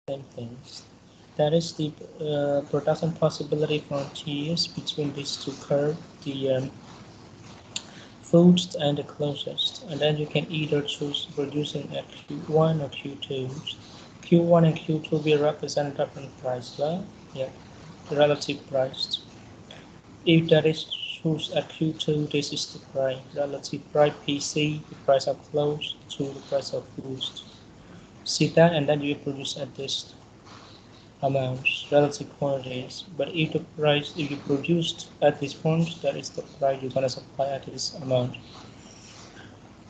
same things. That is the production possibility frontiers between these two curves, the furthest and the closest. And then you can either choose producing at Q1 or Q2. Q1 and Q2 will represent different price level. Yeah, the relative price. If that is choose at Q2, this is the price. Relative price PC, the price of close to the price of boost. See that, and then you produce at this amounts, relative quantities. But if the price, if you produced at this point, that is the price you're gonna supply at this amount.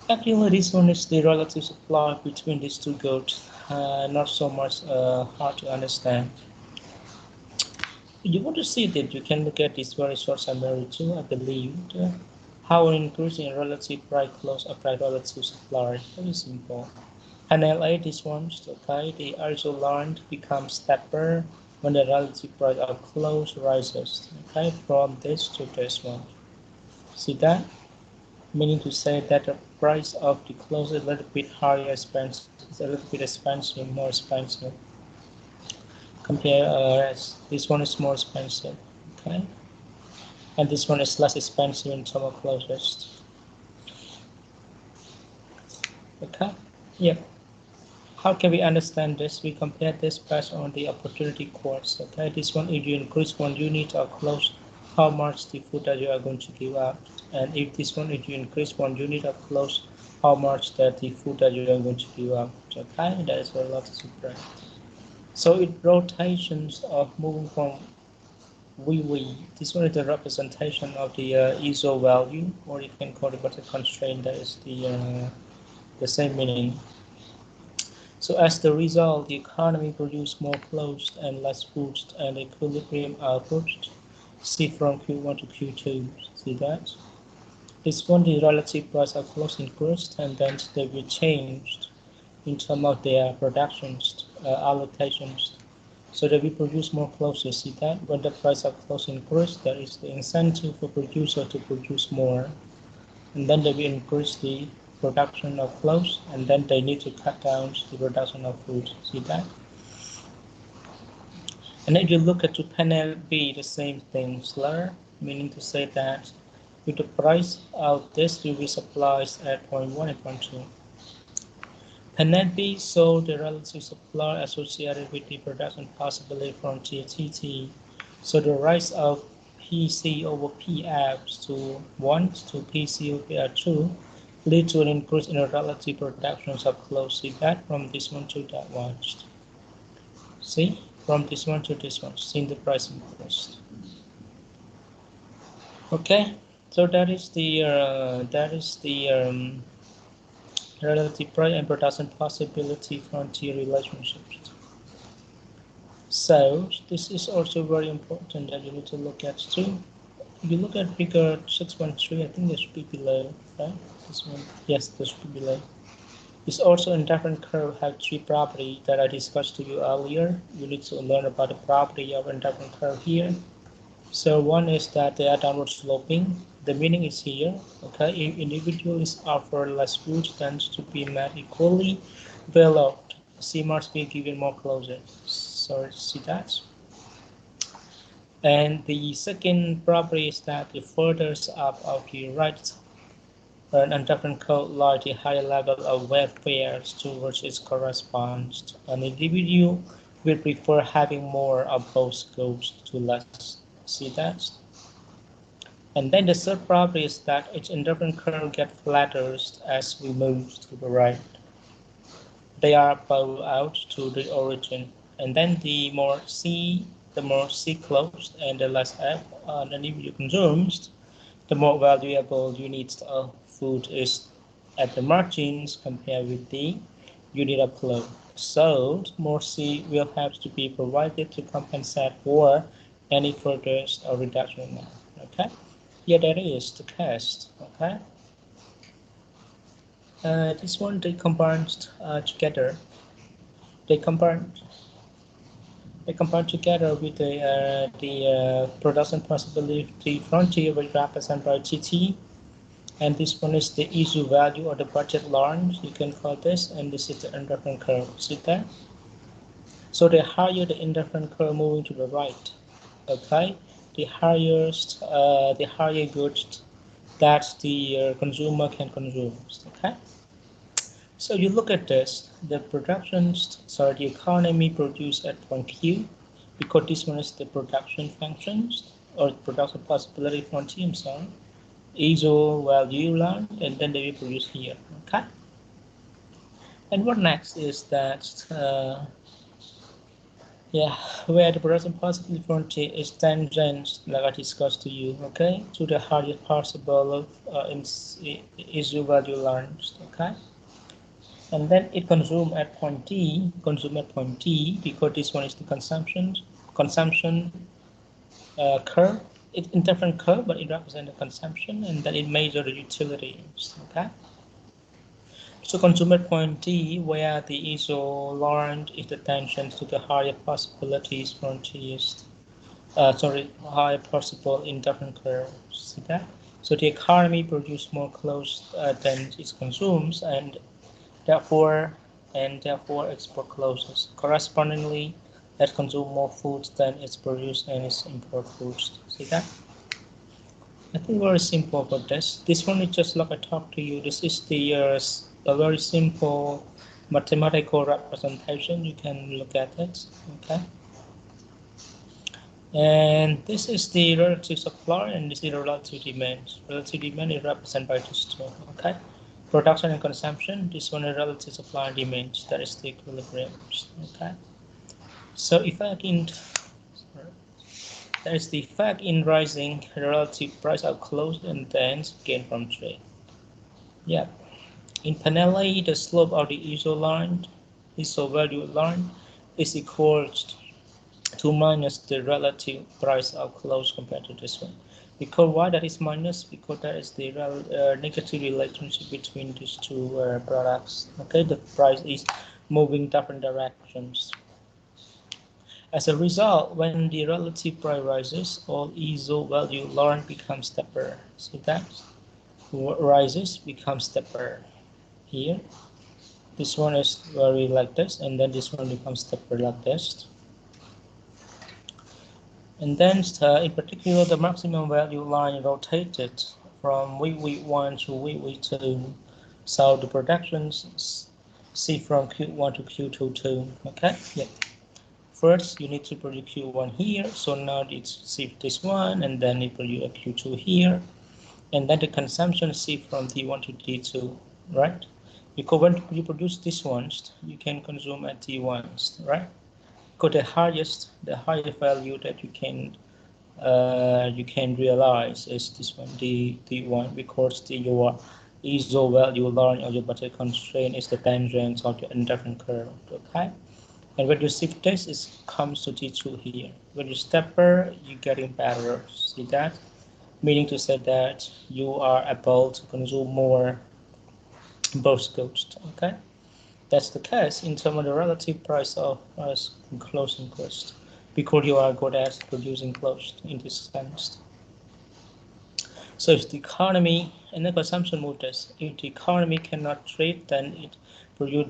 Actually, this one is the relative supply between these two goods. Not so much hard to understand. You want to see that you can look at this very short summary too, I believe. How increasing relative price close affect relative supply. Very simple. Panel A, this one, okay, the horizontal line becomes stepper when the relative price of close rises, okay, from this to this one. See that? Meaning to say that the price of the close is a little bit higher expensive, it's a little bit expensive, more expensive. Compare as this one is more expensive, okay? And this one is less expensive in terms of closest. Okay? Yeah. How can we understand this? We compare this based on the opportunity cost. Okay, this one, if you increase 1 unit of close, how much the food that you are going to give out? And if this one, if you increase 1 unit of close, how much that the food that you are going to give out? Okay, that is a lot of surprise. So it rotations of moving from we. This one is the representation of the ISO value, or you can call it but a constraint. That is the same meaning. So as the result, the economy produces more closed and less boost, and equilibrium output. See from Q1 to Q2. See that? This one, the relative price of close increased, and then they will change in terms of their productions, allocations. So they will produce more closes. See that? When the price of close increase, there is the incentive for producer to produce more, and then they will increase the production of clothes, and then they need to cut down the production of food. See that? And if you look at the panel B, the same thing, slur, meaning to say that with the price of this will be supplies at point 1 and point 2. Panel B show the relative supply associated with the production possibility from TTT. So the rise of PC over PF to 1 to PC over 2 lead to an increase in the relative productions of clothes. See that from this one to that one. See from this one to this one. See the price increase. Okay, so that is the relative price and production possibility frontier relationships. So this is also very important that you need to look at too. If you look at figure 6.3, I think this should be below, right? This one, yes, this should be below. It's also in different curve have 3 properties that I discussed to you earlier. You need to learn about the property of indifferent curve here. So one is that they are downward sloping. The meaning is here, okay? If individuals offer less food tends to be met equally below. C must be given more closer. So see that? And the second property is that the further up of the right and different code like the higher level of welfare towards its corresponds. An individual will prefer having more of both goes to less. See that? And then the third property is that each indifferent curve gets flatter as we move to the right. They are both out to the origin. And then the more C closed and the less F an individual consumes, the more valuable units of food is at the margins compared with the unit of clothes. So more C will have to be provided to compensate for any further reduction now. Okay, yeah, that is the case. Okay, this one they combined together. They combine together with the production possibility frontier, which represented by TT, and this one is the issue value or the budget line. You can call this, and this is the indifferent curve. See that? So the higher the indifferent curve moving to the right, okay, the higher goods that the consumer can consume. Okay, so you look at this, the economy produced at point Q, because this one is the production functions or production possibility from T, I'm sorry, ISO value learned, and then they will produce here. Okay, and what next is that yeah, where the production possibility frontier is tangent, like I discussed to you, okay, to the hardest possible of ISO value learned. Okay, and then it consume at point T, because this one is the consumption curve. It's in different curve, but it represents the consumption, and then it measures the utilities. Okay. So consume at point T, where the ISO learned is the tangent to the higher possibilities frontiers. Higher possible in different curves. See that? So the economy produces more clothes than it consumes, therefore therefore export closes. Correspondingly, that consume more foods than it's produced and it's import foods. See that? I think very simple for this. This one is just like I talked to you. This is the a very simple mathematical representation. You can look at it. Okay. And this is the relative supply and this is the relative demand. Relative demand is represented by these two. Okay. Production and consumption, this one is relative supply and demand, that is the equilibrium. Okay. So effect in that is the effect in rising relative price of clothes and then gain from trade. Yeah. In panel A, the slope of the ISO value line is equal to minus the relative price of clothes compared to this one. Because why that is minus? Because that is the negative relationship between these two products. Okay, the price is moving different directions. As a result, when the relative price rises, all ISO value learned becomes stepper. So that rises becomes stepper here. This one is very like this, and then this one becomes stepper like this. And then in particular, the maximum value line rotated from VV1 to VV2. So the projections see from Q1 to Q2. Okay, yeah. First, you need to produce Q1 here. So now it's see this one, and then it produce a Q2 here. And then the consumption see from D1 to D2, right? Because when you produce these ones, you can consume at D1s, right? Because the higher value that you can realize is this one, the one, because your ISO value learn or your budget constraint is the tangent of your indifferent curve. Okay, and when you shift this, it comes to T2 here. When you stepper, you're getting better. See that? Meaning to say that you are able to consume more both goods. Okay. That's the case in terms of the relative price of clothes and cost, because you are good at producing clothes in this sense. So if the economy and the consumption moves, if the economy cannot trade, then it produce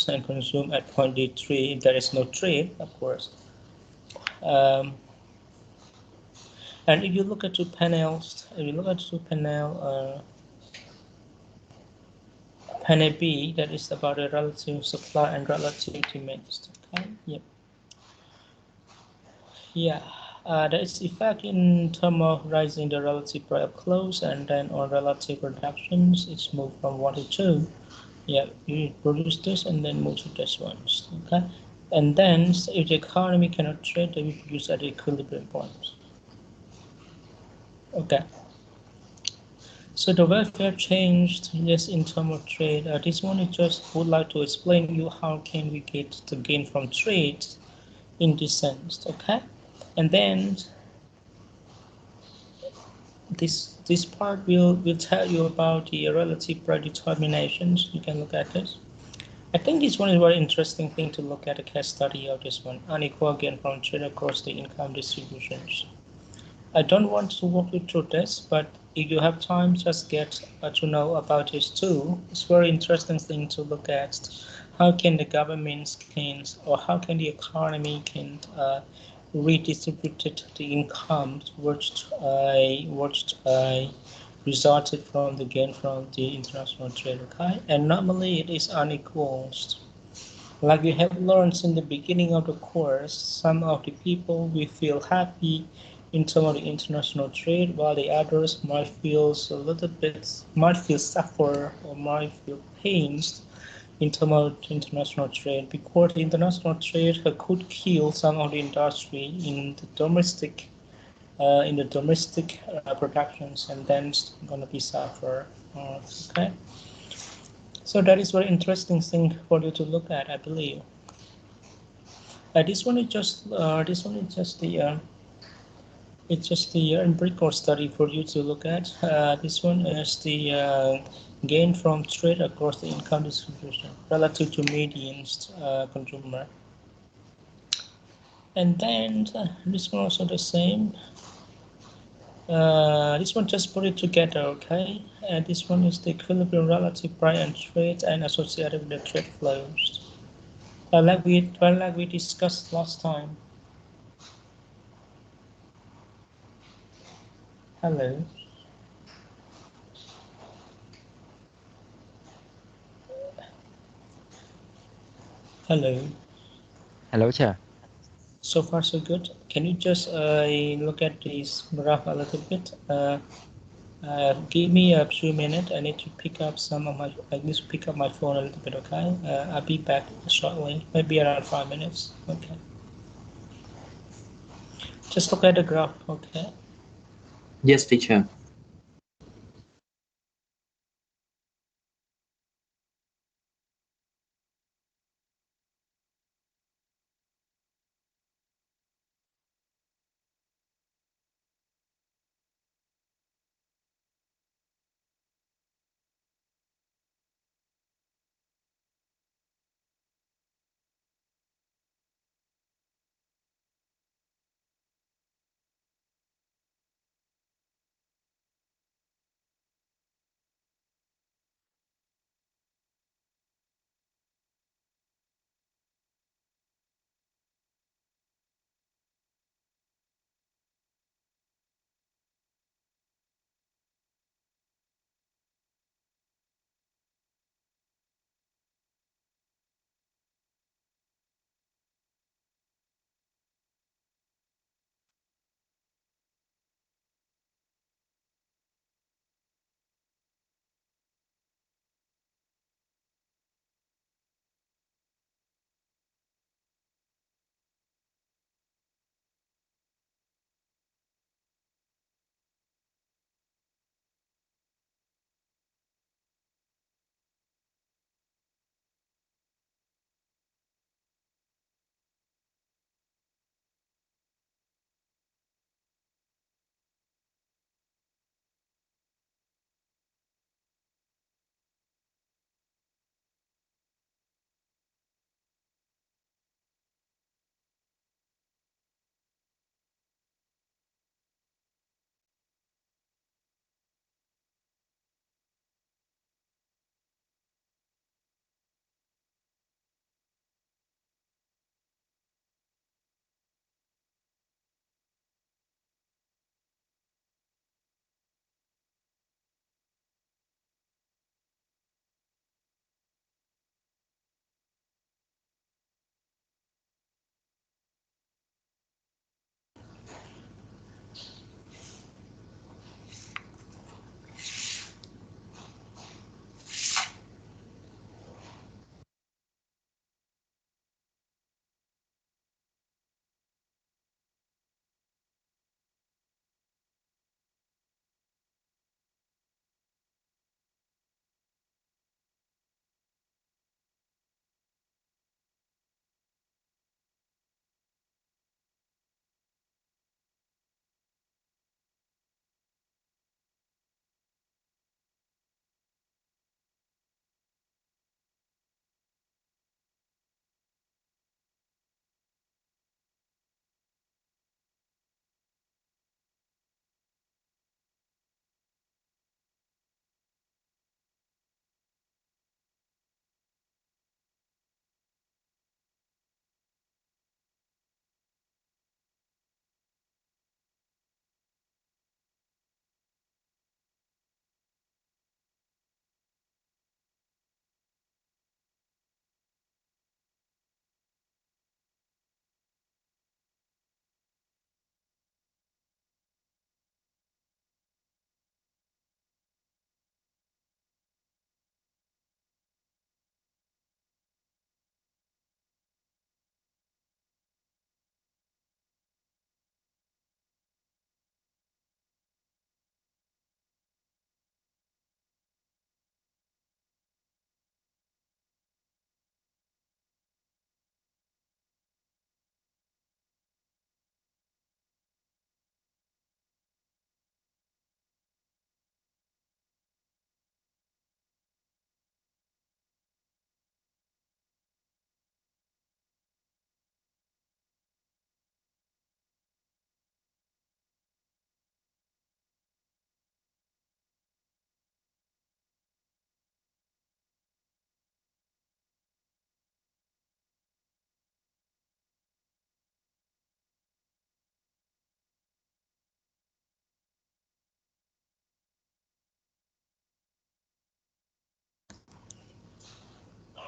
and consume at point D3. If there is no trade, of course. And if you look at two panels, panel B, that is about the relative supply and relative demand. Okay. Yep. Yeah. There is effect in terms of rising the relative price of clothes, and then on relative productions, it's moved from 1 to 2. Yeah, you produce this and then move to this one. Okay. And then if the economy cannot trade, they will produce at the equilibrium point. Okay. So the welfare changed, yes, in terms of trade. This one is just would like to explain you how can we get the gain from trade in this sense, okay? And then this part will tell you about the relative predeterminations. You can look at this. I think this one is a very interesting thing to look at a case study of this one, unequal gain from trade across the income distributions. I don't want to walk you through this, but if you have time, just get to know about this too. It's a very interesting thing to look at, How can the governments can, or how can the economy can redistribute the income which resulted from the gain from the international trade, okay? And normally it is unequal. Like we have learned in the beginning of the course, some of the people will feel happy in terms of the international trade, while the others might feel a little bit, might feel suffer or might feel pains in terms of international trade, because international trade could kill some of the industry in the domestic productions, and then it's gonna be suffer. Okay, so that is very interesting thing for you to look at, I believe. This one is just the it's just the empirical study for you to look at. This one is the gain from trade across the income distribution relative to median consumer. And then this one also the same. This one just put it together, okay? And this one is the equilibrium relative price and trade and associated with the trade flows. Like we discussed last time. Hello, hello. Hello, sir. So far so good. Can you just look at this graph a little bit? Give me a few minutes. I need to pick up some of my. I need to pick up my phone a little bit. Okay. I'll be back shortly. Maybe around 5 minutes. Okay. Just look at the graph. Okay. Yes, teacher.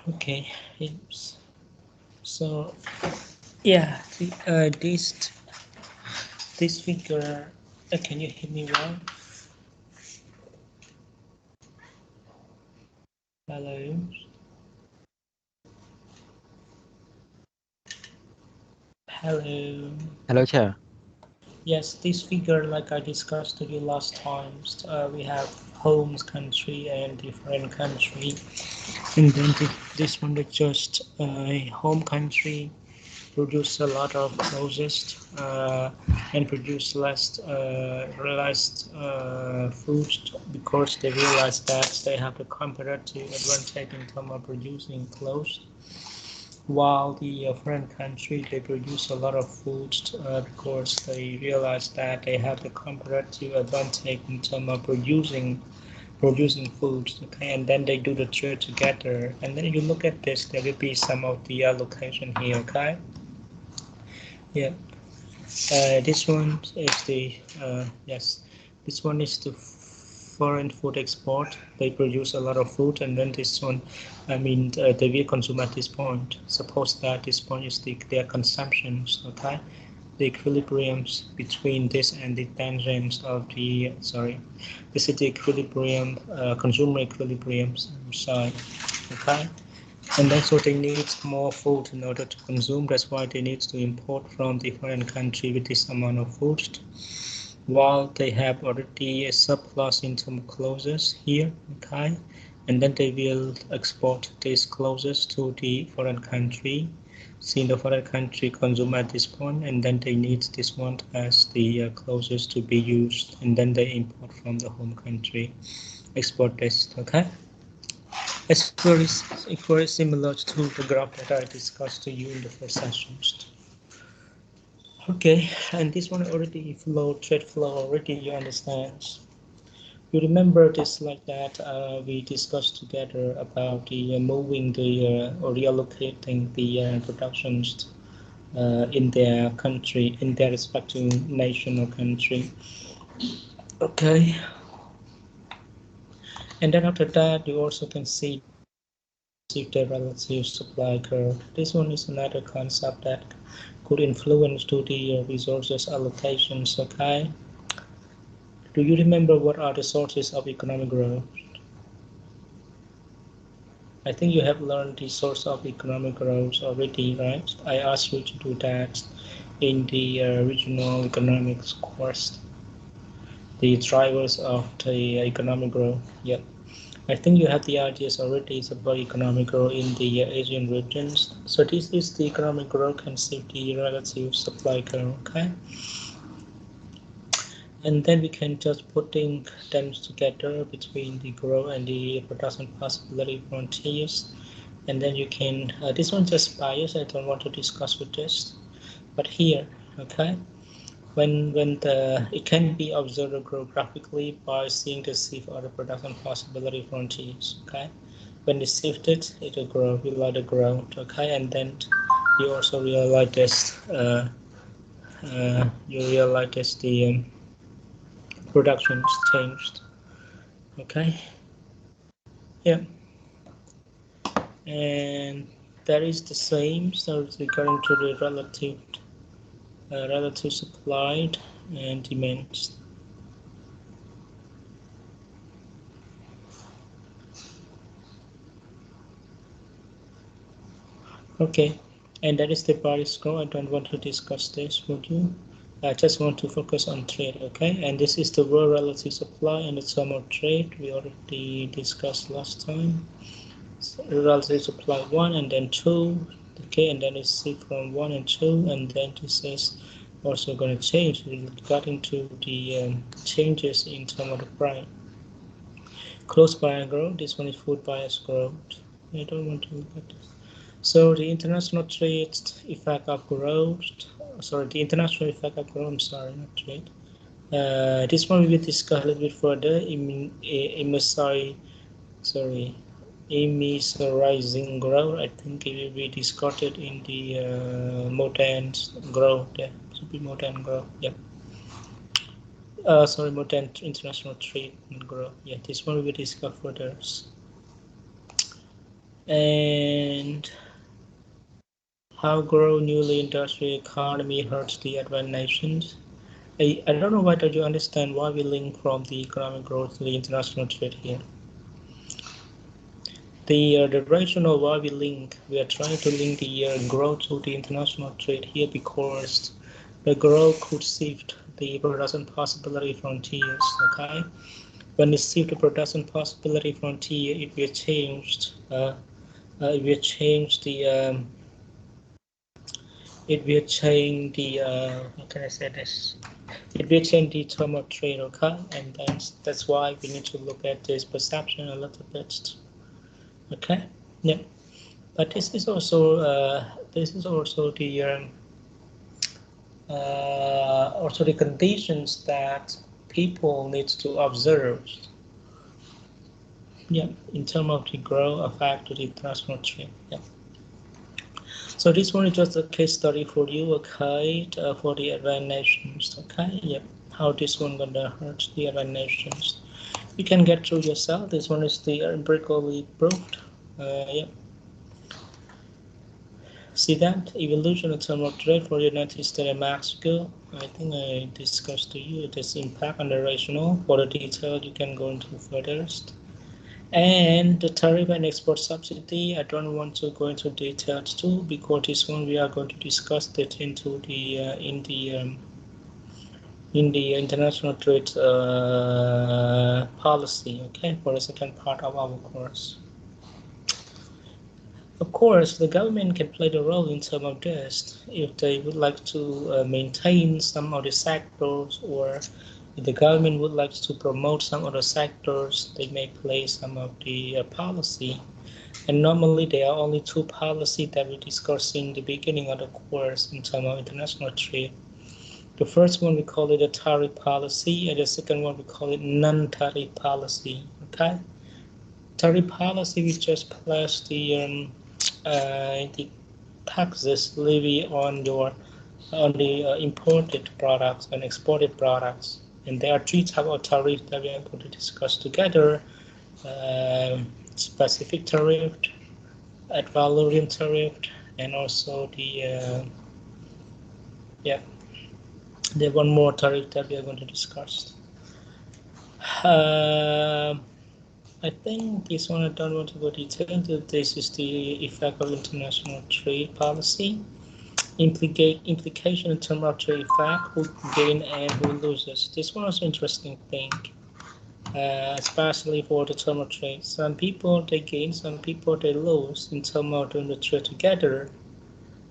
Okay, so yeah, this figure. Can you hear me well? Hello, hello. Hello, Chair. Yes, this figure, like I discussed with you last time, we have homes country and different country, and then this one is just home country produce a lot of clothes and produce less food because they realize that they have the comparative advantage in terms of producing clothes while the foreign country they produce a lot of food because they realize that they have the comparative advantage in terms of producing food, okay, and then they do the trade together, and then you look at this, there will be some of the allocation here, okay. Yeah, this one is the yes, this one is the foreign food export. They produce a lot of food, and then this one, I mean, they will consume at this point. Suppose that this point is their consumptions. Okay, the equilibriums between this and the tangents of the sorry, this is the equilibrium, consumer equilibriums side. Okay, and then so they need more food in order to consume. That's why they need to import from the foreign country with this amount of food, while they have already a surplus in some clothes here, okay, and then they will export these clothes to the foreign country. See, the foreign country consume at this point, and then they need this one as the clothes to be used, and then they import from the home country, export this, okay. It's very similar to the graph that I discussed to you in the first sessions. Okay, and this one already trade flow already you understand. You remember this like that we discussed together about the moving the or reallocating the productions in their country, in their respective nation or country. Okay, and then after that you also can see the relative supply curve. This one is another concept that could influence to the resources allocations. Okay, do you remember what are the sources of economic growth? I think you have learned the source of economic growth already, right? I asked you to do that in the regional economics course, the drivers of the economic growth. Yep. I think you have the ideas already about economic growth in the Asian regions. So this is the economic growth and the relative supply curve, okay? And then we can just putting them together between the growth and the production possibility frontiers. And then you can, this one just bias, I don't want to discuss with this, but here, okay? When it can be observed graphically by seeing the shift of the production possibility frontiers, okay? When it's shifted, it will grow, you like the growth, okay? And then you also realize this, you realize this the productions changed, okay? Yeah, and that is the same. So it's regarding to the relative supply and demand. Okay, and that is the Paris score. I don't want to discuss this with you. I just want to focus on trade, okay? And this is the world relative supply and the sum of trade. We already discussed last time. So relative supply 1 and then 2, okay? And then it's see from 1 and 2, and then this is also going to change regarding to the changes in terms of the price. Close bias growth. This one is food bias growth. I don't want to look at this. So the international trade effect of growth, sorry, the international effect of growth, I'm sorry, not trade. This one we will discuss a little bit further. Sorry, immeasurizing growth. I think it will be discussed in the modern growth. Yeah, should be modern growth. Yeah. Sorry, modern international trade and growth. Yeah, this one we will discuss further. And how grow newly industrial economy hurts the advanced nations. I don't know whether you understand why we link from the economic growth to the international trade here. The rationale why we are trying to link the growth to the international trade here because the growth could shift the production possibility frontiers. Okay, when it shift the production possibility frontier, it will change. It will change the. It will change the. How can I say this? It will change the term of trade. Okay, and that's why we need to look at this perception a little bit. Okay, yeah. But this is also the conditions that people need to observe. Yeah, in terms of the growth effect to the international trade. Yeah. So this one is just a case study for you, okay, for the advanced nations. Okay, yeah. How this one gonna hurt the advanced nations? You can get through yourself. This one is the empirically proved. Yeah. See that evolution in terms of trade for the United States and Mexico. I think I discussed to you this impact on the rational. For the detail, you can go into further. And the tariff and export subsidy, I don't want to go into details too because this one we are going to discuss it into the in the international trade policy. Okay, for the second part of our course. Of course, the government can play the role in terms of this if they would like to maintain some of the sectors, or if the government would like to promote some of the sectors, they may play some of the policy. And normally there are only two policies that we discuss in the beginning of the course in terms of international trade. The first one we call it a tariff policy, and the second one we call it non-tariff policy. Okay, tariff policy we just place the taxes levy on the imported products and exported products. And there are three types of tariffs that we are going to discuss together. Specific tariff, ad valorem tariff, and also yeah, the one more tariff that we are going to discuss. I think this one I don't want to go detail into. This is the effect of international trade policy. Implication in terms of trade effect, who gain and who loses. This one is an interesting thing, especially for the term of trade. Some people they gain, some people they lose in terms of doing the trade together.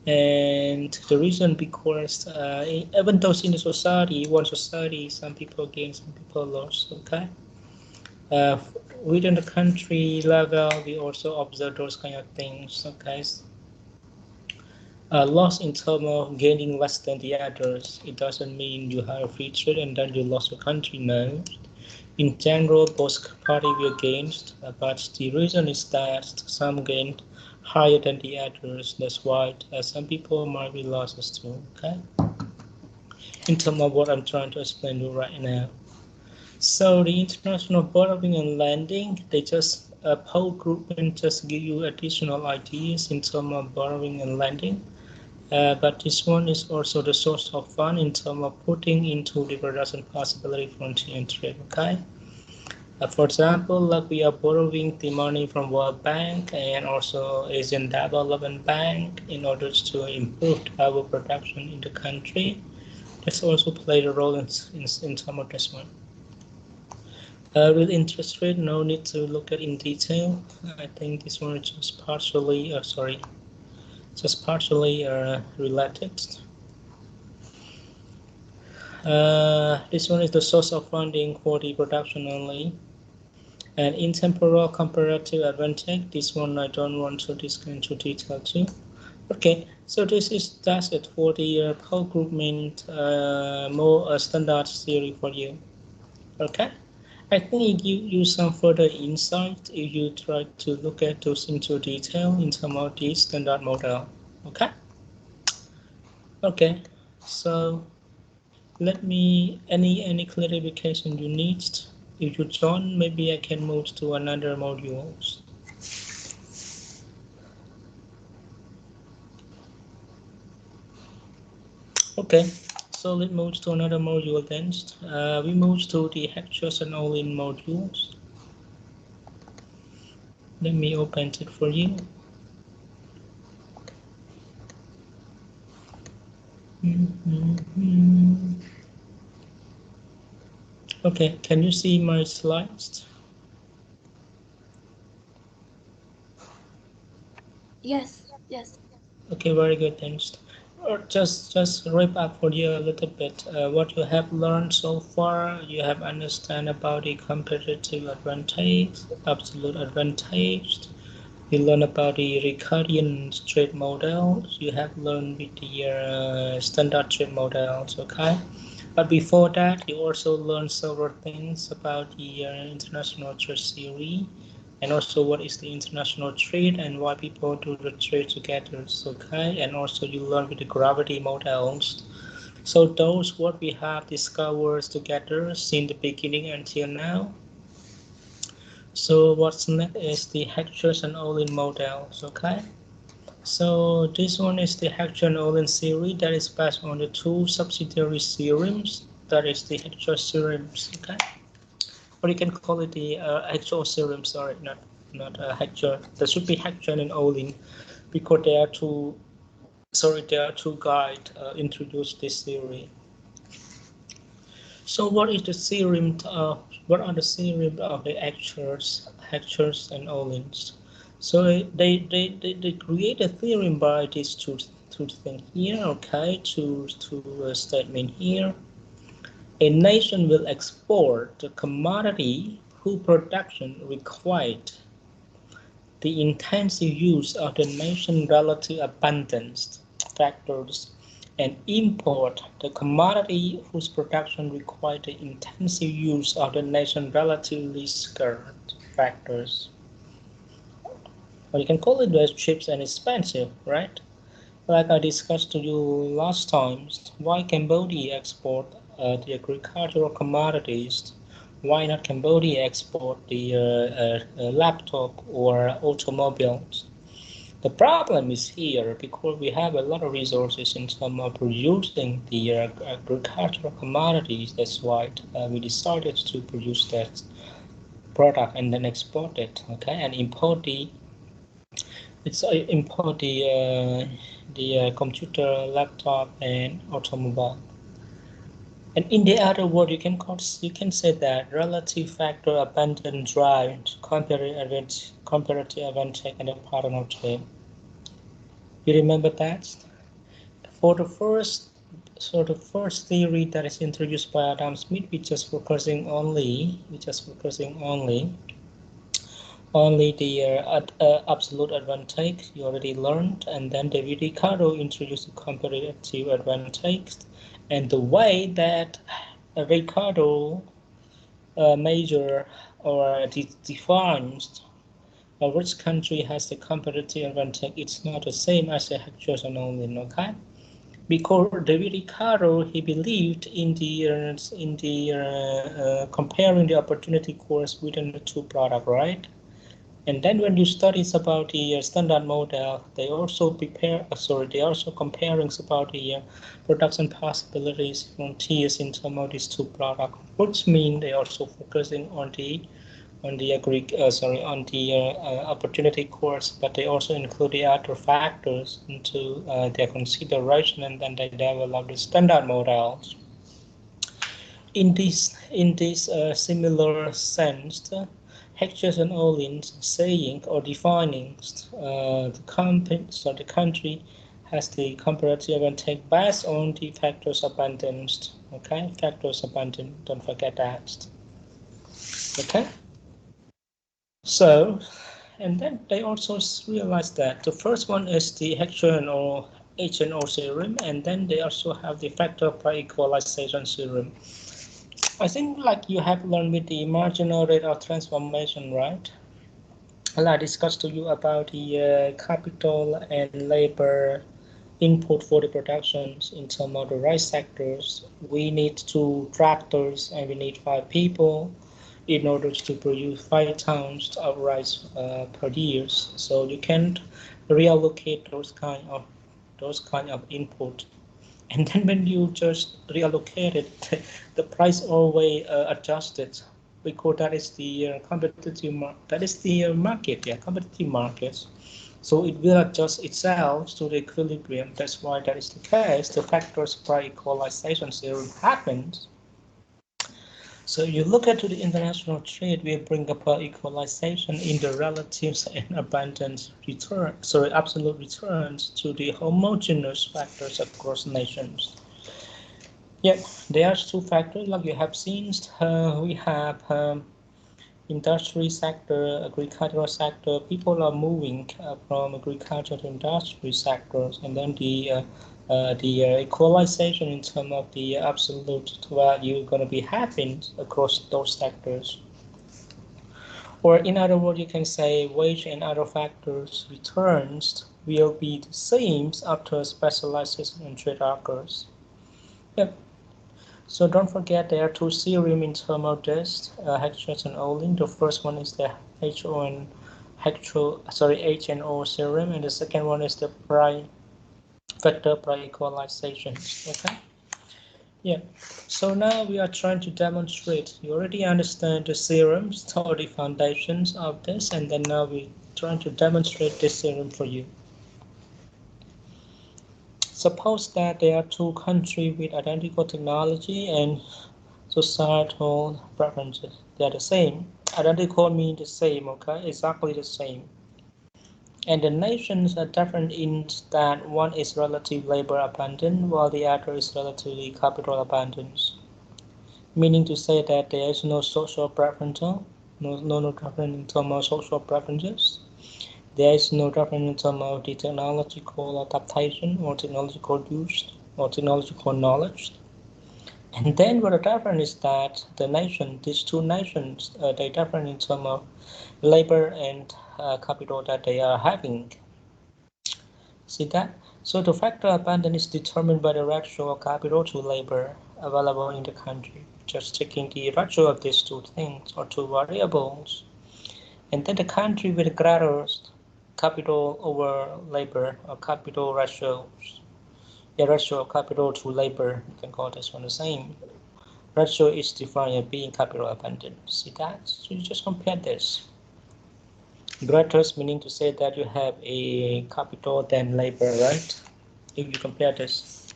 And the reason because even though in the society, one society, some people gain, some people lose. Okay. Uh, Within the country level, we also observe those kind of things. Okay. Loss in terms of gaining less than the others. It doesn't mean you have a free trade and then you lost your country. No. In general, both parties will gain, but the reason is that some gained higher than the others. That's why some people might be losses too. Okay. In terms of what I'm trying to explain to you right now. So the international borrowing and lending, they just poll group and just give you additional ideas in terms of borrowing and lending. But this one is also the source of fund in terms of putting into the production possibility frontier and trade. Okay. For example, like we are borrowing the money from World Bank and also Asian Development Bank in order to improve our production in the country. This also played a role in some of this one. Real interest rate, no need to look at in detail. I think this one is just partially, related. This one is the source of funding for the production only. And in temporal comparative advantage, this one I don't want to discuss into detail too. Okay, so that's it for the poll groupment, more standard theory for you. Okay. I think it gives you some further insight if you try to look at those into detail in terms of the standard model. Okay? Okay, so let me, any clarification you need, if you don't, maybe I can move to another module. Okay, so let's move to another module then. We move to the hectares and all in modules. Let me open it for you. Okay, can you see my slides? Yes. Okay, very good, thanks. Just wrap up for you a little bit. What you have learned so far, you have understand about the competitive advantage, absolute advantage. You learn about the recurrent trade models. You have learned with the standard trade models, okay? But before that, you also learn several things about the international trade theory and also what is the international trade and why people do the trade together, okay? And also you learn with the gravity models. So those what we have discovered together since the beginning until now. So what's next is the Hector's and Olin models, okay? So this one is the Hector and Olin series that is based on the two subsidiary theorems. That is the Hector theorems, okay? Or you can call it the Hector theorem. Sorry, not Hector. There should be Hector and Olin because they are two. Sorry, there are two guides introduce this theory. So what is the theorem? What are the theorem of the Hectors and Olins? So they create a theorem by these two things here. Okay, two statement here. A nation will export the commodity whose production required the intensive use of the nation's relative abundance factors and import the commodity whose production required the intensive use of the nation's relatively scarce factors. Or you can call it as cheap and expensive, right? Like I discussed to you last time, why Cambodia export the agricultural commodities? Why not Cambodia export the laptop or automobiles? The problem is here because we have a lot of resources in terms of producing the agricultural commodities. That's why we decided to produce that product and then export it, okay, and import the computer, laptop, and automobile. And in the other word, you can say that relative factor abundant drives comparative advantage and a partner trade. You remember that? For the first the first theory that is introduced by Adam Smith, we just focusing only the absolute advantage you already learned, and then David Ricardo introduced the comparative advantage, and the way that Ricardo measure or defines which country has the comparative advantage, it's not the same as the chosen only, okay? Because David Ricardo, he believed in the comparing the opportunity course within the two product, right? And then when you studies about the standard model, they also they also comparing about the production possibilities frontiers in some of these two products, which mean they also focusing on the opportunity course, but they also include the other factors into their consideration, and then they develop the standard models. In this similar sense, Hector and Olin's saying or defining the country has the comparative advantage based on the factors abundant. Okay, factors abundant. Don't forget that. Okay. So, and then they also realized that the first one is the H&O theorem, and then they also have the factor price equalization theorem. I think like you have learned with the marginal rate of transformation, right? And I discussed to you about the capital and labor input for the productions in some of the rice sectors. We need 2 tractors and we need 5 people in order to produce 5 tons of rice per year. So you can't reallocate those kind of input And then when you just reallocate it, the price always adjusted, because that is the that is the market, yeah, competitive market. So it will adjust itself to the equilibrium. That's why that is the case. The factors price equalization theorem happens. So you look at the international trade, we bring about equalization in the relative and abundant return, sorry, absolute returns to the homogeneous factors across nations. Yeah, there are two factors like you have seen. We have industry sector, agricultural sector. People are moving from agriculture to industry sectors, and then the equalization in terms of the absolute value going to be happening across those sectors. Or in other words, you can say wage and other factors returns will be the same after specialization and trade occurs. Yep. So don't forget there are two theorems in terms of this, Hextras and Olin. The first one is the HO and H and O theorem, and the second one is the vector price equalization. Okay. Yeah. So now we are trying to demonstrate. You already understand the theorems or the foundations of this, and then now we're trying to demonstrate this theorem for you. Suppose that there are two countries with identical technology and societal preferences. They are the same. Identical means the same, okay? Exactly the same. And the nations are different in that one is relative labor abundant while the other is relatively capital abundant. Meaning to say that there is no social preference, no difference in terms of social preferences. There is no difference in terms of the technological adaptation or technological use or technological knowledge. And then what the difference is that these two nations, they differ in terms of labor and capital that they are having. See that? So the factor abundance is determined by the ratio of capital to labor available in the country. Just taking the ratio of these two things or two variables. And then the country with the greatest capital over labor or capital ratios. The ratio of capital to labor, you can call this one the same. Ratio is defined as being capital abundant. See that? So you just compare this. Greatest meaning to say that you have a capital than labor, right? If you compare this.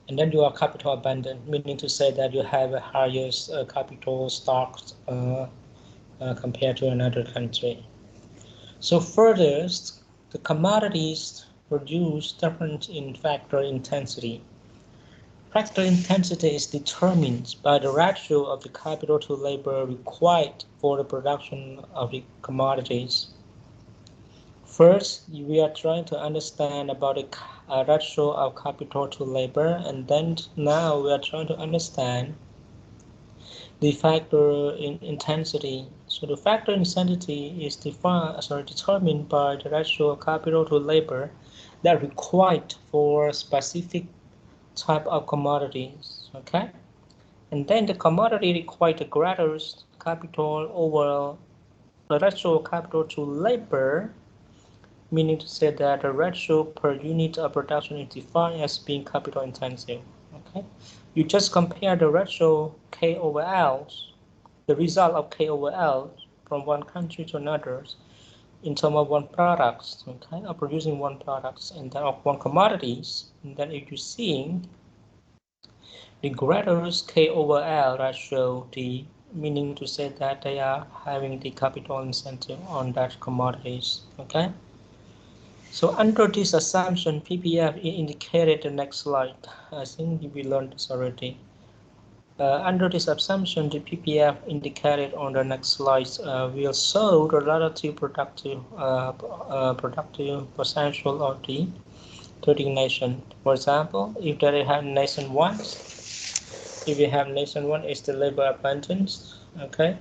And then you are capital abundant, meaning to say that you have a highest capital stocks compared to another country. So first, the commodities produce different in factor intensity. Factor intensity is determined by the ratio of the capital to labor required for the production of the commodities. First, we are trying to understand about the ratio of capital to labor, and then now we are trying to understand the factor in intensity. So the factor intensity is determined by the ratio of capital to labor that required for specific type of commodities. Okay, and then the commodity required the greatest capital over the ratio of capital to labor, meaning to say that the ratio per unit of production is defined as being capital intensive. Okay, you just compare the ratio K over L, the result of K over L from one country to another in terms of one products, okay, of producing one products and then of one commodities, and then if you're seeing the greatest K over L ratio, the meaning to say that they are having the capital incentive on that commodities, okay. So under this assumption, PPF indicated the next slide. I think we learned this already. Under this assumption, the PPF indicated on the next slide will show the relative productive potential of the 13 nations. For example, if they have nation 1, if we have nation 1 is the labor abundance, okay,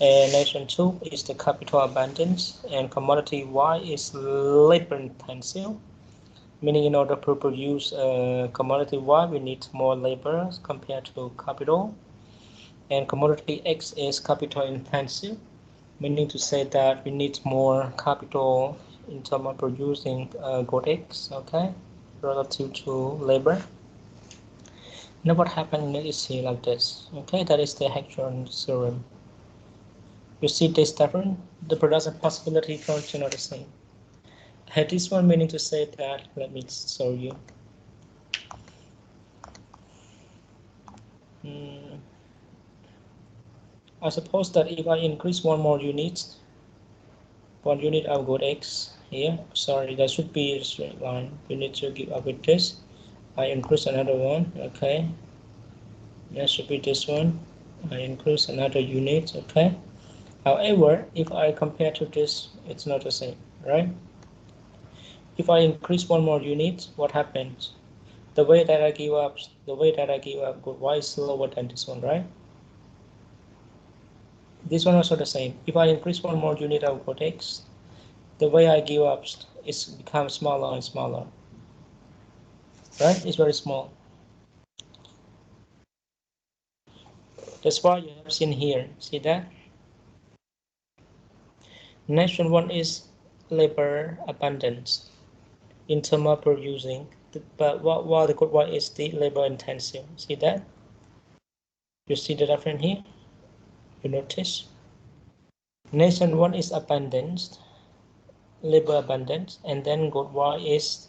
and nation 2 is the capital abundance, and commodity Y is labor intensive, meaning in order to produce commodity Y, we need more labor compared to capital. And commodity X is capital intensive, meaning to say that we need more capital in terms of producing good X, okay? relative to labor. Now what happened is here like this. Okay, that is the Hector theorem. You see this different? The production possibility function are the same. Had this one meaning to say that, let me show you. I suppose that if I increase one more unit of good X here, sorry, that should be a straight line. You need to give up with this. I increase another one, okay. That should be this one. I increase another unit, okay. However, if I compare to this, it's not the same, right? If I increase one more unit, what happens? The way that I give up good Y is slower than this one, right? This one also the same. If I increase one more unit of good X, the way I give up is becomes smaller and smaller, right? It's very small. That's why you have seen here. See that? Next one is labor abundance in terms of producing, but while the good one is the labor intensive. See that? You see the difference here? You notice? Nation one is abundance, labor abundance, and then good Y is,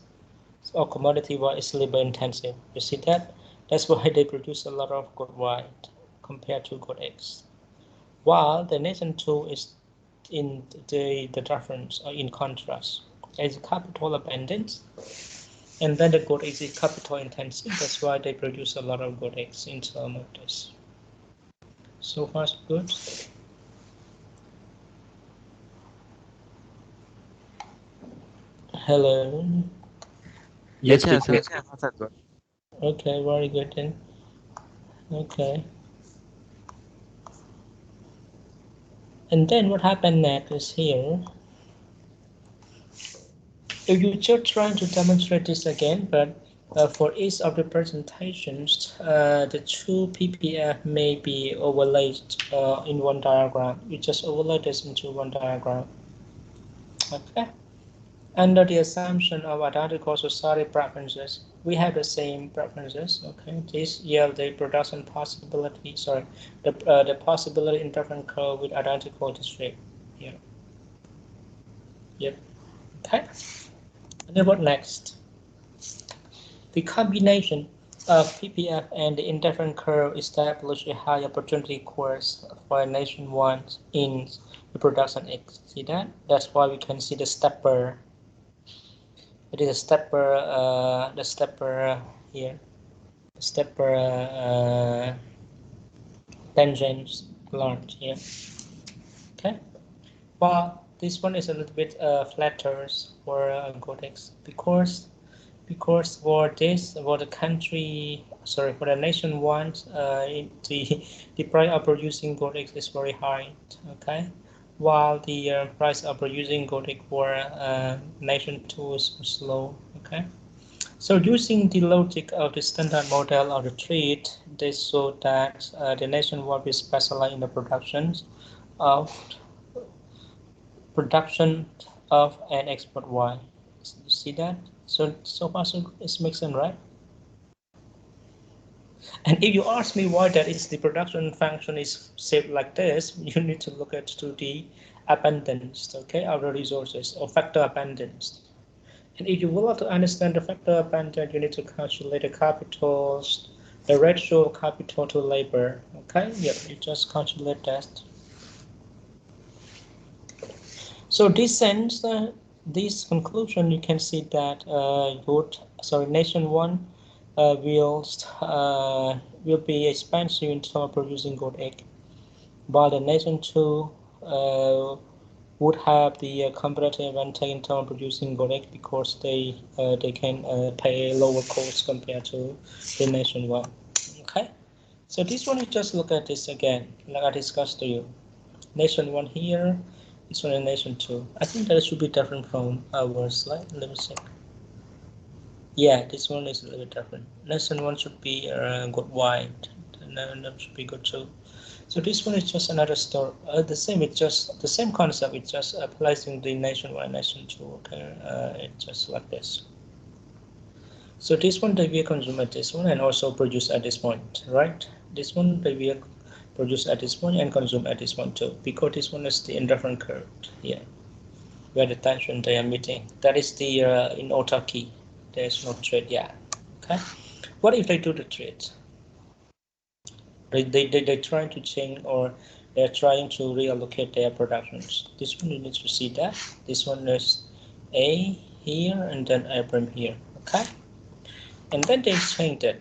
or commodity Y is labor intensive. You see that? That's why they produce a lot of good Y compared to good X. While the nation two is in the difference or in contrast. It's capital abundance, and then the good X is capital intensive. That's why they produce a lot of good X in terms of this. So far so good. Hello. Yes, Yes, sir. teacher. So far so good. Okay, very good then. Okay. And then what happened next is here. If you just trying to demonstrate this again, but for each of the presentations, the two PPF may be overlaid in one diagram. You just overlay this into one diagram. Okay. Under the assumption of identical society preferences, we have the same preferences. Okay. This yield the production possibility. Sorry, the possibility in different curve with identical district. Here. Yep. Okay. And then what next? The combination of PPF and the indifferent curve establish a high opportunity course for nationwide in the production X. See that? That's why we can see the stepper. It is a stepper, the stepper here, the stepper tangents large here. Okay. But this one is a little bit flatter for Godex because for this, for the country, sorry, for the nationwide, the price of producing Godex is very high, okay, while the price of producing Godex for nation two is slow, okay. So using the logic of the standard model of the trade, they show that the nation will be specialized in the of production of an export Y. You see that? So far so good. It makes sense, right? And if you ask me why that is the production function is shaped like this, you need to look at to the abundance, okay, of the resources or factor abundance. And if you want to understand the factor abundance, you need to calculate the capitals, the ratio of capital to labor. Okay, yep, you just calculate that. So this sense, this conclusion, you can see that nation one will be expansive in terms of producing gold egg, but the nation two would have the competitive advantage in terms of producing gold egg because they can pay lower cost compared to the nation one. Okay, so this one you just look at this again, like I discussed to you. Nation one here, this one is nation two. I think that should be different from our slide. Let me check. Yeah, this one is a little bit different. Nation one should be good wide, and that should be good too. So this one is just another story. The same. It's just the same concept. It's just placing the nation one, nation two. Okay, it's just like this. So this one they will consume at this one and also produce at this point, right? This one they will produce at this point and consume at this one too, because this one is the indifferent curve here, where the tension they are meeting. That is the in autarky. There is no trade yet. Okay. What if they do the trade? They're trying to change or they're trying to reallocate their productions. This one you need to see that. This one is A here and then A prime here. Okay. And then they change it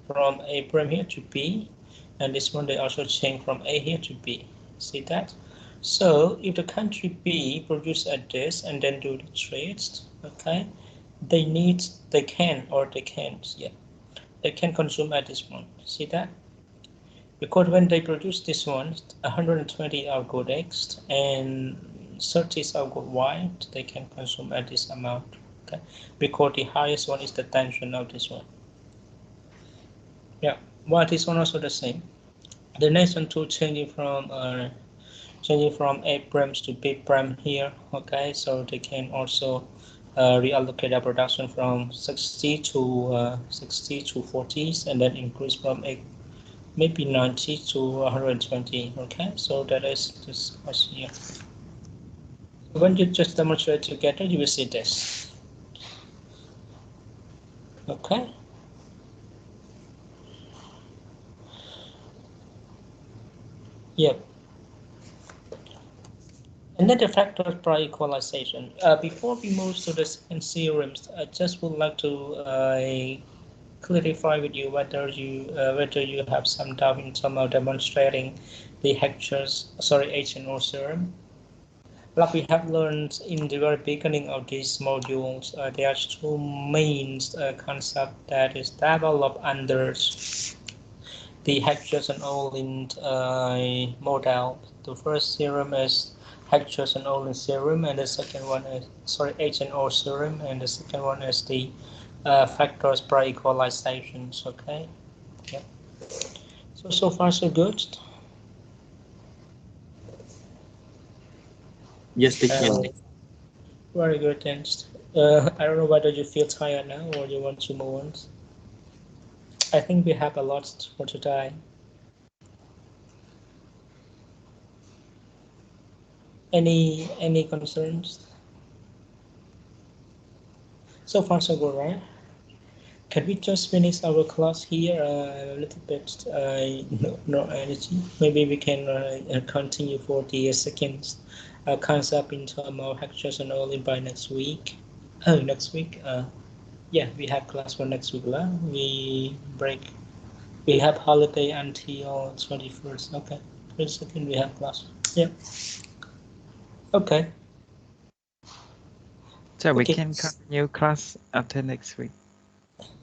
from A prime here to B, and this one they also change from A here to B. See that? So if the country B produce at this and then do the trades, okay, they can or they can't, yeah, they can consume at this one. See that? Because when they produce this one, 120 are good X and 30 are good Y, they can consume at this amount. Okay, because the highest one is the tension of this one. Yeah, Y is one also the same. The next one to changing from A primes to B prime here. Okay, so they can also reallocate their production from 60 to 40s and then increase from maybe 90 to 120. Okay, so that is this was here. So when you just demonstrate together, you will see this. Okay. Yep. And then the factors prior equalization. Before we move to the second theorems, I just would like to clarify with you whether you have some doubt in terms of demonstrating the H and O theorem. Like we have learned in the very beginning of these modules, there are two main concepts that is developed under the Hutchinson-Olin model. The first theorem is Hutchinson-Olin theorem, and the second one is H and O theorem, and the second one is the factors per equalizations. Okay. Yeah. So far so good. Yes, teacher. Very good. Then I don't know whether you feel tired now or you want to move on. I think we have a lot for today. Any concerns? So far so good, right? Can we just finish our class here a little bit? No energy. Maybe we can continue for the second concept in terms of lectures and only by next week. Oh, next week. Yeah, we have class for next week. We break. We have holiday until 21st. Okay, 22nd we have class. Yeah. Okay. So we Okay. can continue class after next week.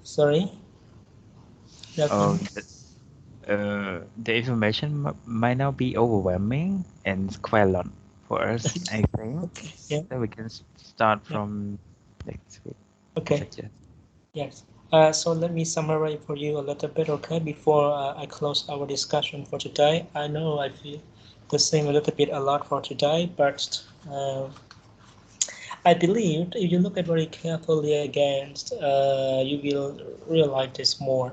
Sorry. Oh, Nothing. the information might not be overwhelming and quite a lot for us, I think. Okay. Yeah. So we can start Yeah. from next week. Okay. Yes. So let me summarize for you a little bit, okay, before I close our discussion for today. I know I feel the same a little bit a lot for today, but I believe if you look at very carefully against, you will realize this more.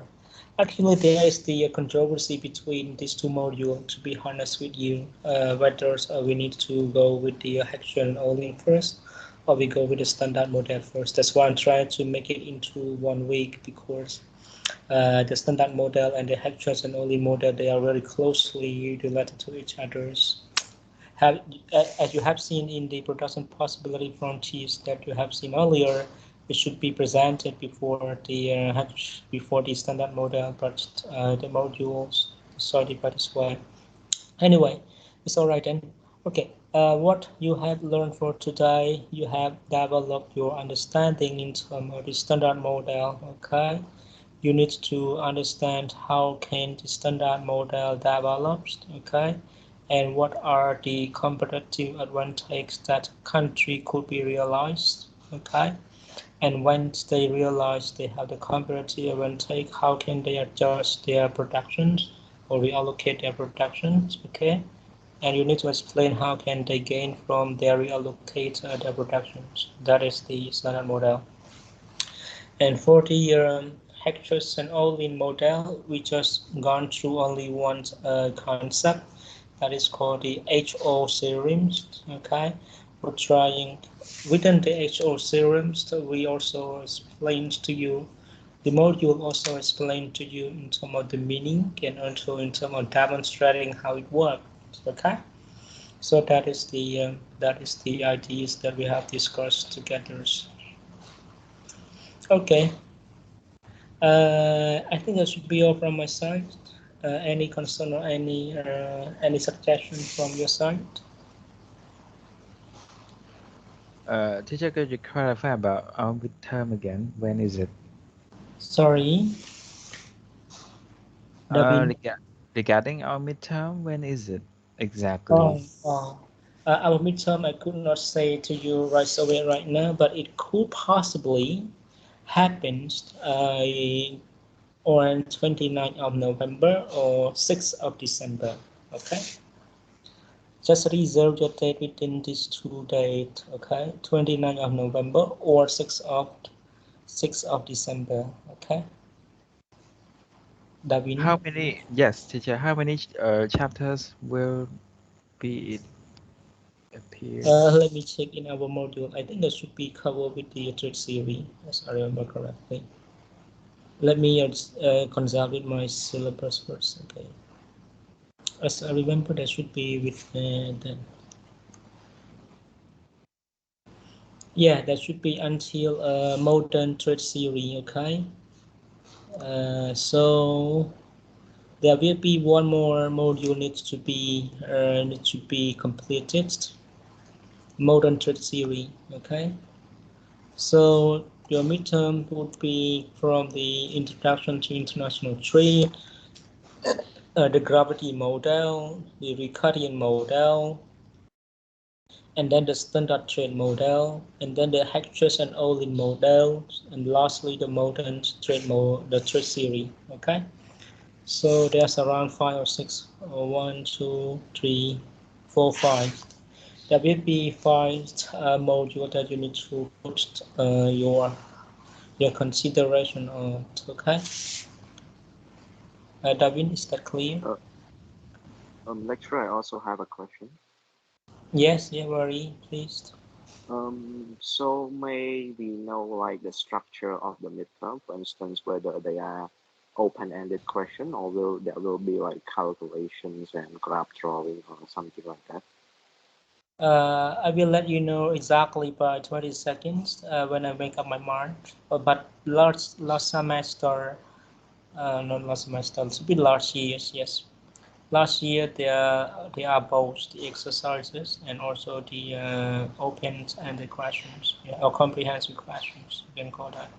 Actually, there is the controversy between these two modules, to be honest with you, whether we need to go with the action only first or we go with the standard model first. That's why I'm trying to make it into 1 week because the standard model and the actions and only model, they are very closely related to each other's. Have, as you have seen in the production possibility frontiers that you have seen earlier, it should be presented before the standard model, but the modules decided by this way. Anyway, it's all right then. Okay, what you have learned for today, you have developed your understanding in terms of the standard model. Okay, you need to understand how can the standard model develops. Okay, and what are the competitive advantages that country could be realized. Okay, and once they realize they have the competitive advantage, how can they adjust their productions or reallocate their productions. Okay, and you need to explain how can they gain from their reallocate their productions. That is the standard model. And for the Hector's and Olin model, we just gone through only one concept that is called the HO theorems. Okay, we're trying within the HO theorems. We also explained to you the module also explained to you in terms of the meaning and also in terms of demonstrating how it works. Okay, so that is the ideas that we have discussed together. Okay, I think that should be all from my side. Any concern or any suggestion from your side? Teacher, could you clarify about our midterm again? When is it? Sorry, Uh, David. rega- Regarding our midterm, when is it exactly? Oh, our midterm, I could not say to you right away right now, but it could possibly happen on 29th of November or 6th of December. Okay, just reserve your date within these two dates. Okay, 29th of November or 6th of December. Okay, Davin. How many? Yes, teacher. How many chapters will be it appear? Let me check in our module. I think that should be covered with the third series, as I remember correctly. Let me consult with my syllabus first. Okay, as I remember, that should be with the yeah, that should be until modern third series. Okay, so there will be one more module needs to be completed. Modern third series. Okay. So your midterm would be from the introduction to international trade, the gravity model, the Ricardian model, and then the standard trade model, and then the Hector's and Olin model, and lastly the modern the trade series. Okay, so there's around five or six, or one, two, three, four, five. There will be five modules that you need to put your consideration on. Okay, Davin, is that clear? Uh, Lecturer, I also have a question. Yes, yeah, very pleased. So may we know like the structure of the midterm, for instance, whether they are open-ended question or will there will be like calculations and graph drawing or something like that? I will let you know exactly by 20 seconds when I make up my mind. But last semester, not last semester, it's a bit last year, yes. Last year there are both the exercises and also the open-ended questions, yeah, or comprehensive questions. You can call that.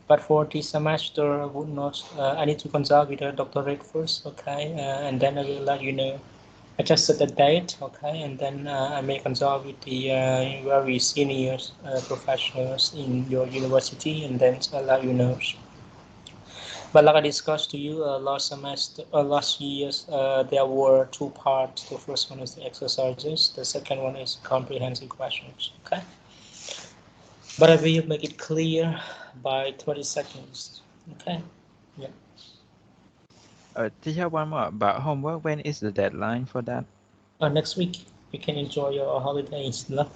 But for this semester, I would not. I need to consult with the doctorate first, okay, and then I will let you know. I just set the date, okay, and then I may consult with the very senior professionals in your university, and then I'll let you know. But like I discussed to you last year's, there were two parts. The first one is the exercises. The second one is comprehensive questions. Okay, but I will make it clear by 20 seconds. Okay, yeah. Teacher, one more about homework. When is the deadline for that? Next week you can enjoy your holidays. No?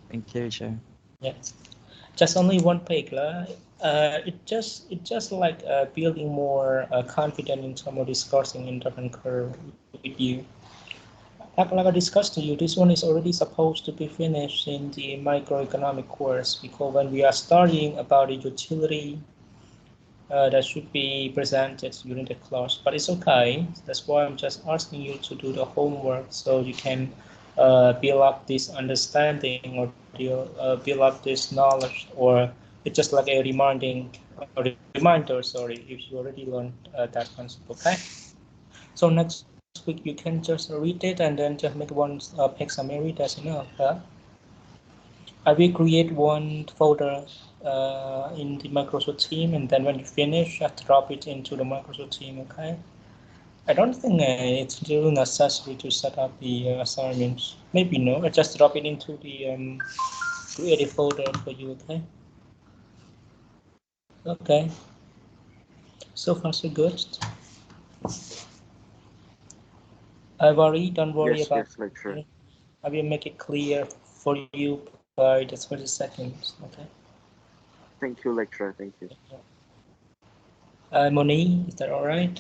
Thank you, teacher. Yeah. Just only one page lah. It just like building more confidence in terms of discussing in different curve with you. Like I discussed to you, this one is already supposed to be finished in the microeconomic course because when we are studying about the utility, that should be presented during the class. But it's okay. That's why I'm just asking you to do the homework so you can build up this understanding or build up this knowledge, or it's just like a reminder. Sorry, if you already learned that concept. Okay. So next week you can just read it and then just make one pick summary. That's enough. I will create one folder in the Microsoft team, and then when you finish, just drop it into the Microsoft team. Okay. I don't think it's really necessary to set up the assignments. Maybe no. I just drop it into the creative folder for you. Okay. Okay, so far so good. Don't worry Yes, about yes, lecturer. it. I will make it clear for you by the 20 seconds. Okay. Thank you, lecturer. Thank you. Moni, is that all right?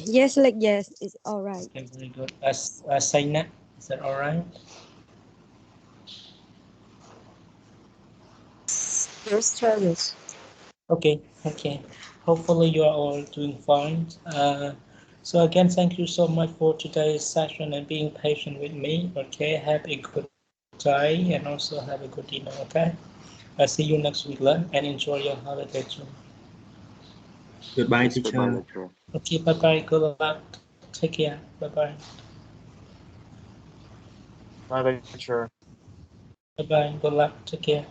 Yes, like yes, it's all right. Okay, very good. Saina, is that all right? Yes, Travis. Okay, okay. Hopefully you are all doing fine. So again, thank you so much for today's session and being patient with me. Okay, have a good day and also have a good dinner. Okay, I'll see you next week, learn and enjoy your holiday too. Goodbye, Yes, goodbye, teacher. lecturer. Okay, bye bye. Good luck. Take care. Bye bye. My lecture. Bye bye. Good luck. Take care.